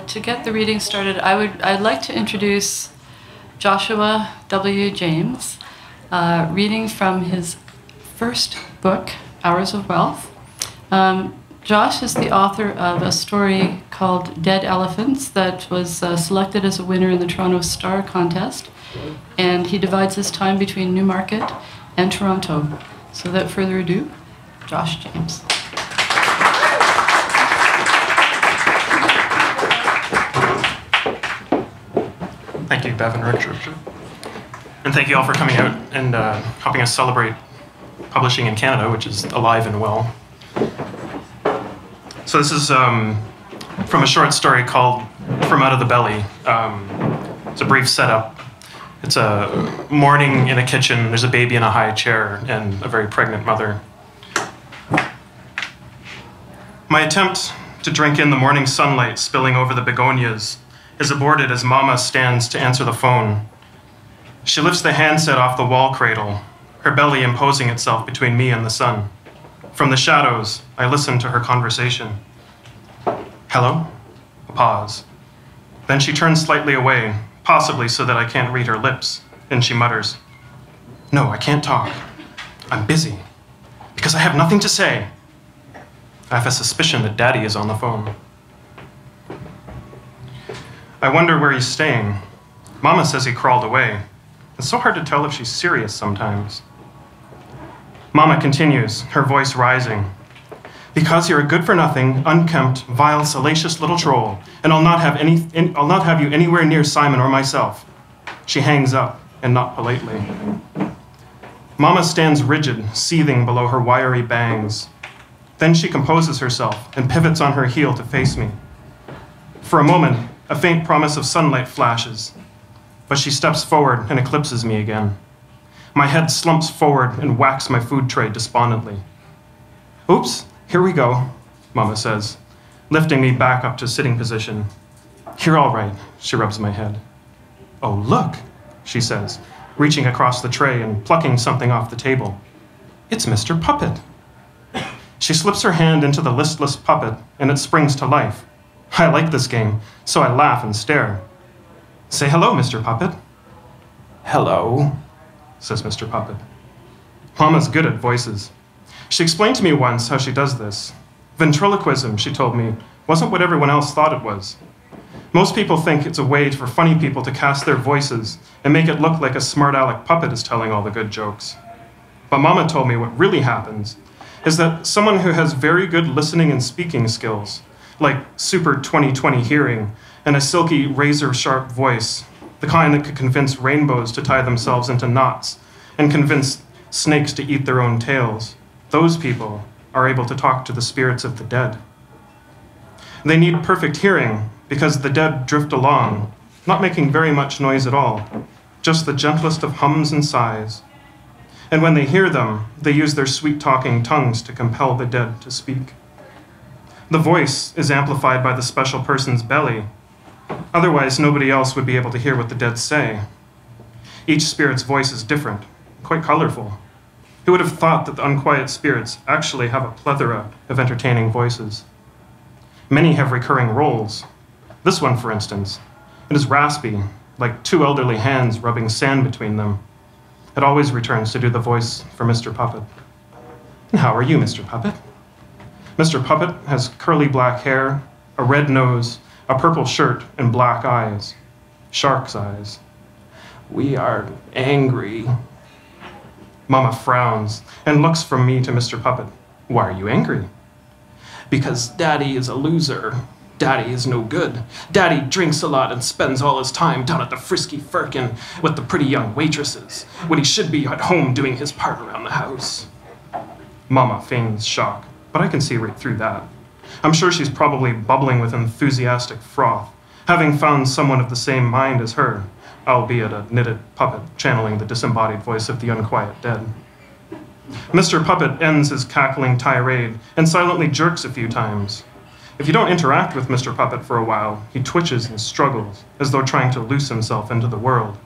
To get the reading started, I'd like to introduce Joshua W. James, reading from his first book, Hours of Wealth. Josh is the author of a story called Dead Elephants that was selected as a winner in the Toronto Star Contest, and he divides his time between Newmarket and Toronto. So without further ado, Josh James. Thank you, Bev and Richard. And thank you all for coming out and helping us celebrate publishing in Canada, which is alive and well. So this is from a short story called From Out of the Belly. It's a brief setup. It's a morning in a kitchen. There's a baby in a high chair and a very pregnant mother. My attempt to drink in the morning sunlight spilling over the begonias is aborted as Mama stands to answer the phone. She lifts the handset off the wall cradle, her belly imposing itself between me and the sun. From the shadows, I listen to her conversation. Hello? A pause. Then she turns slightly away, possibly so that I can't read her lips, and she mutters, "No, I can't talk. I'm busy, because I have nothing to say." I have a suspicion that Daddy is on the phone. I wonder where he's staying. Mama says he crawled away. It's so hard to tell if she's serious sometimes. Mama continues, her voice rising. "Because you're a good-for-nothing, unkempt, vile, salacious little troll, and I'll not have you anywhere near Simon or myself." She hangs up, and not politely. Mama stands rigid, seething below her wiry bangs. Then she composes herself and pivots on her heel to face me. For a moment, a faint promise of sunlight flashes, but she steps forward and eclipses me again. My head slumps forward and whacks my food tray despondently. "Oops, here we go," Mama says, lifting me back up to sitting position. "You're all right," she rubs my head. "Oh, look," she says, reaching across the tray and plucking something off the table. "It's Mr. Puppet." She slips her hand into the listless puppet, and it springs to life. I like this game, so I laugh and stare. "Say hello, Mr. Puppet." "Hello," says Mr. Puppet. Mama's good at voices. She explained to me once how she does this. Ventriloquism, she told me, wasn't what everyone else thought it was. Most people think it's a way for funny people to cast their voices and make it look like a smart aleck puppet is telling all the good jokes. But Mama told me what really happens is that someone who has very good listening and speaking skills, like super 20/20 hearing and a silky razor-sharp voice, the kind that could convince rainbows to tie themselves into knots and convince snakes to eat their own tails, those people are able to talk to the spirits of the dead. They need perfect hearing because the dead drift along, not making very much noise at all, just the gentlest of hums and sighs. And when they hear them, they use their sweet-talking tongues to compel the dead to speak. The voice is amplified by the special person's belly. Otherwise, nobody else would be able to hear what the dead say. Each spirit's voice is different, quite colorful. Who would have thought that the unquiet spirits actually have a plethora of entertaining voices? Many have recurring roles. This one, for instance, it is raspy, like two elderly hands rubbing sand between them. It always returns to do the voice for Mr. Puppet. "And how are you, Mr. Puppet?" Mr. Puppet has curly black hair, a red nose, a purple shirt, and black eyes. Shark's eyes. "We are angry." Mama frowns and looks from me to Mr. Puppet. "Why are you angry?" "Because Daddy is a loser. Daddy is no good. Daddy drinks a lot and spends all his time down at the Frisky Firkin with the pretty young waitresses, when he should be at home doing his part around the house." Mama feigns shock, but I can see right through that. I'm sure she's probably bubbling with enthusiastic froth, having found someone of the same mind as her, albeit a knitted puppet channeling the disembodied voice of the unquiet dead. Mr. Puppet ends his cackling tirade and silently jerks a few times. If you don't interact with Mr. Puppet for a while, he twitches and struggles, as though trying to loose himself into the world.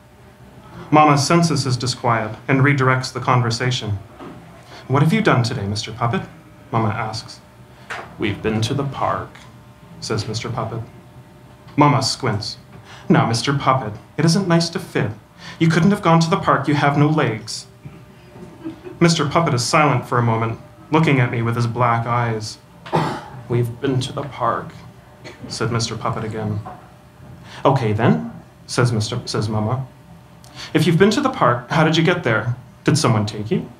Mama senses his disquiet and redirects the conversation. "What have you done today, Mr. Puppet?" Mama asks. "We've been to the park." says Mr. Puppet. Mama squints. Now, Mr. Puppet, it isn't nice to fib. You couldn't have gone to the park, you have no legs. Mr. Puppet is silent for a moment, looking at me with his black eyes. We've been to the park, said Mr. Puppet again. Okay then, says Mama. If you've been to the park, how did you get there? Did someone take you?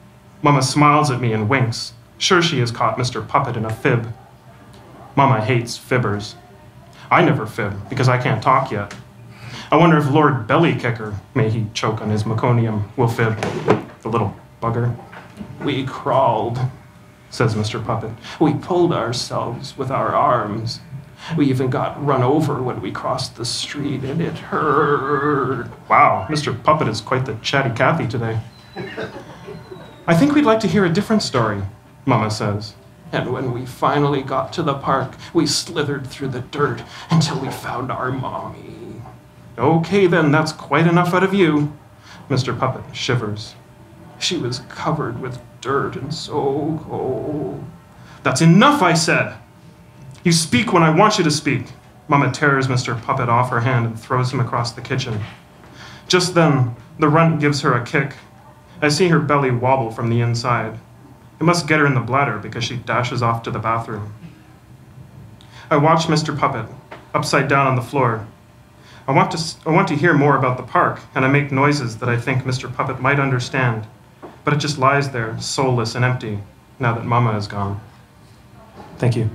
Mama smiles at me and winks. Sure she has caught Mr. Puppet in a fib. Mama hates fibbers. I never fib, because I can't talk yet. I wonder if Lord Bellykicker, may he choke on his meconium, will fib. The little bugger. We crawled, says Mr. Puppet. We pulled ourselves with our arms. We even got run over when we crossed the street, and it hurt. Wow, Mr. Puppet is quite the chatty Cathy today. I think we'd like to hear a different story, Mama says. And when we finally got to the park, we slithered through the dirt until we found our mommy. Okay then, that's quite enough out of you. Mr. Puppet shivers. She was covered with dirt and so cold. That's enough, I said. You speak when I want you to speak. Mama tears Mr. Puppet off her hand and throws him across the kitchen. Just then, the runt gives her a kick. I see her belly wobble from the inside. It must get her in the bladder because she dashes off to the bathroom. I watch Mr. Puppet, upside down on the floor. I want to hear more about the park, and I make noises that I think Mr. Puppet might understand, but it just lies there, soulless and empty, now that Mama is gone. Thank you.